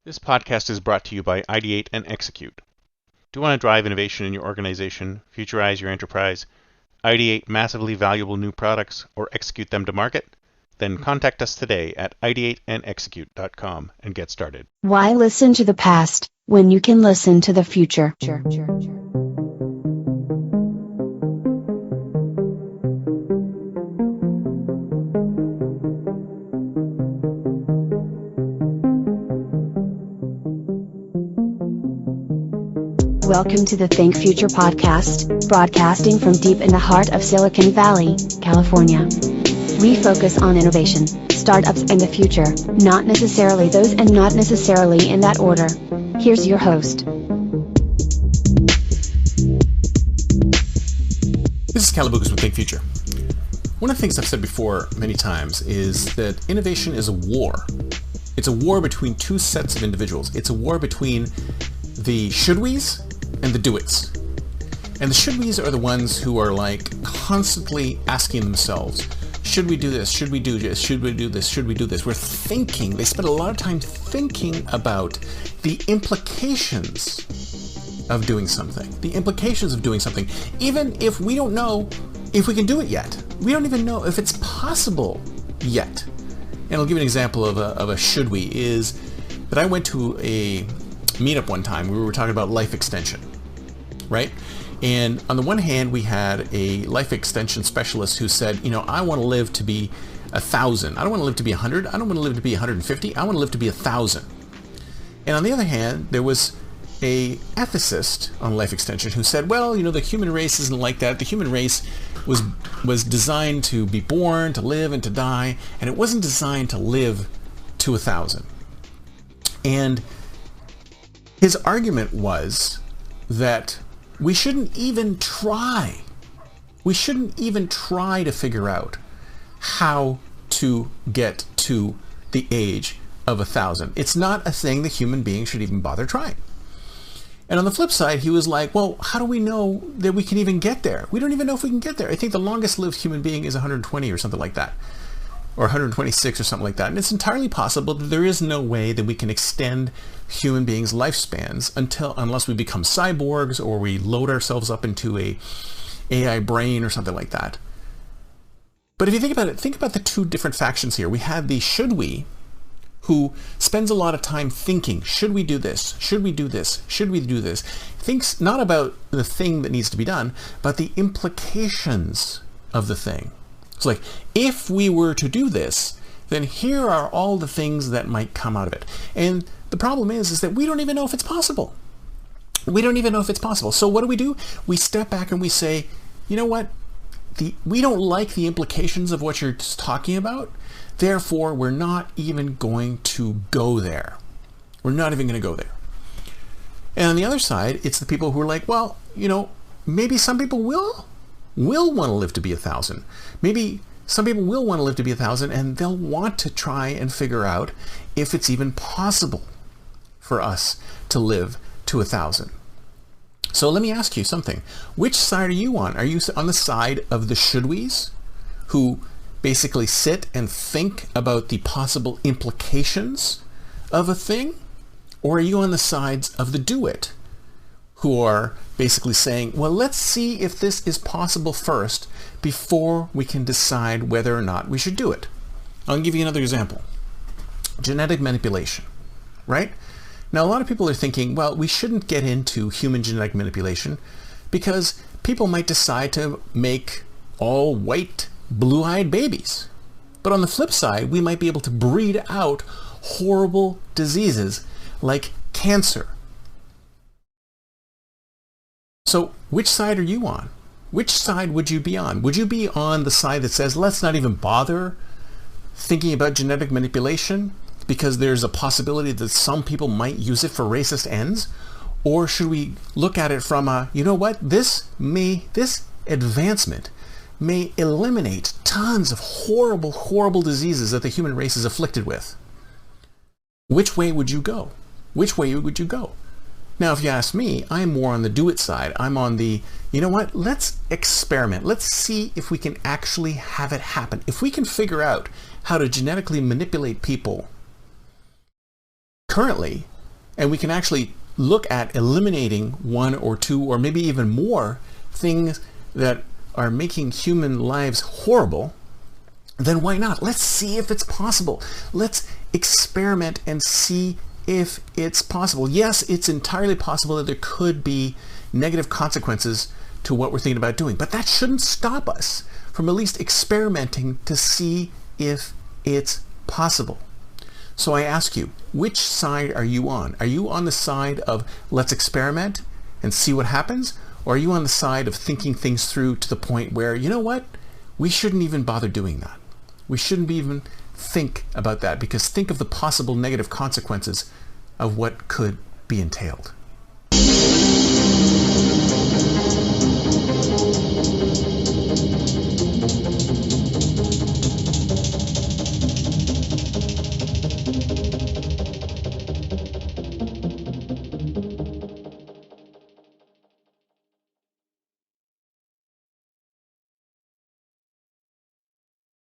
This podcast is brought to you by Ideate and Execute. Do you want to drive innovation in your organization, futurize your enterprise, ideate massively valuable new products, or execute them to market? Then contact us today at ideateandexecute.com and get started. Why listen to the past when you can listen to the future? Welcome to the Think Future podcast, broadcasting from deep in the heart of Silicon Valley, California. We focus on innovation, startups, and the future, not necessarily those and not necessarily in that order. Here's your host. This is Calabucas with Think Future. One of the things I've said before many times is that innovation is a war. It's a war between two sets of individuals. It's a war between the shouldwes and the doits. And the shouldwes are the ones who are like constantly asking themselves, should we do this? Should we do this? Should we do this? Should we do this? We're thinking. They spend a lot of time thinking about the implications of doing something. The implications of doing something. Even if we don't know if we can do it yet. We don't even know if it's possible yet. And I'll give you an example of a should-we is that I went to a meetup one time where we were talking about life extension, right? And on the one hand, we had a life extension specialist who said, I want to live to be 1,000. I don't want to live to be 100. I don't want to live to be 150. I want to live to be 1,000. And on the other hand, there was a ethicist on life extension who said, well, the human race isn't like that. The human race was designed to be born, to live, and to die, and it wasn't designed to live to 1,000. And his argument was that we shouldn't even try. We shouldn't even try to figure out how to get to the age of 1,000. It's not a thing that human beings should even bother trying. And on the flip side, he was like, well, how do we know that we can even get there? We don't even know if we can get there. I think the longest lived human being is 120 or something like that, or 126 or something like that. And it's entirely possible that there is no way that we can extend human beings' lifespans unless we become cyborgs or we load ourselves up into a AI brain or something like that. But if you think about it, think about the two different factions here. We have the should we, who spends a lot of time thinking, should we do this? Should we do this? Should we do this? Thinks not about the thing that needs to be done, but the implications of the thing. It's like, if we were to do this, then here are all the things that might come out of it. And the problem is that we don't even know if it's possible. We don't even know if it's possible. So what do? We step back and we say, you know what? We don't like the implications of what you're talking about. Therefore, we're not even going to go there. We're not even going to go there. And on the other side, it's the people who are like, well, maybe some people will want to live to be 1,000. Maybe some people will want to live to be 1,000, and they'll want to try and figure out if it's even possible for us to live to 1,000. So let me ask you something. Which side are you on? Are you on the side of the should-wes, who basically sit and think about the possible implications of a thing? Or are you on the sides of the do-it, who are basically saying, well, let's see if this is possible first before we can decide whether or not we should do it? I'll give you another example. Genetic manipulation, right? Now, a lot of people are thinking, well, we shouldn't get into human genetic manipulation because people might decide to make all white, blue-eyed babies. But on the flip side, we might be able to breed out horrible diseases like cancer. So which side are you on? Which side would you be on? Would you be on the side that says, let's not even bother thinking about genetic manipulation because there's a possibility that some people might use it for racist ends? Or should we look at it from this advancement may eliminate tons of horrible, horrible diseases that the human race is afflicted with? Which way would you go? Which way would you go? Now, if you ask me, I'm more on the do-it side. I'm on the, let's experiment. Let's see if we can actually have it happen. If we can figure out how to genetically manipulate people currently, And we can actually look at eliminating one or two or maybe even more things that are making human lives horrible, then why not? Let's see if it's possible. Let's experiment and see if it's possible. Yes, it's entirely possible that there could be negative consequences to what we're thinking about doing, but that shouldn't stop us from at least experimenting to see if it's possible. So I ask you, which side are you on? Are you on the side of let's experiment and see what happens? Or are you on the side of thinking things through to the point where, you know what, we shouldn't even bother doing that. We shouldn't even think about that, because think of the possible negative consequences of what could be entailed.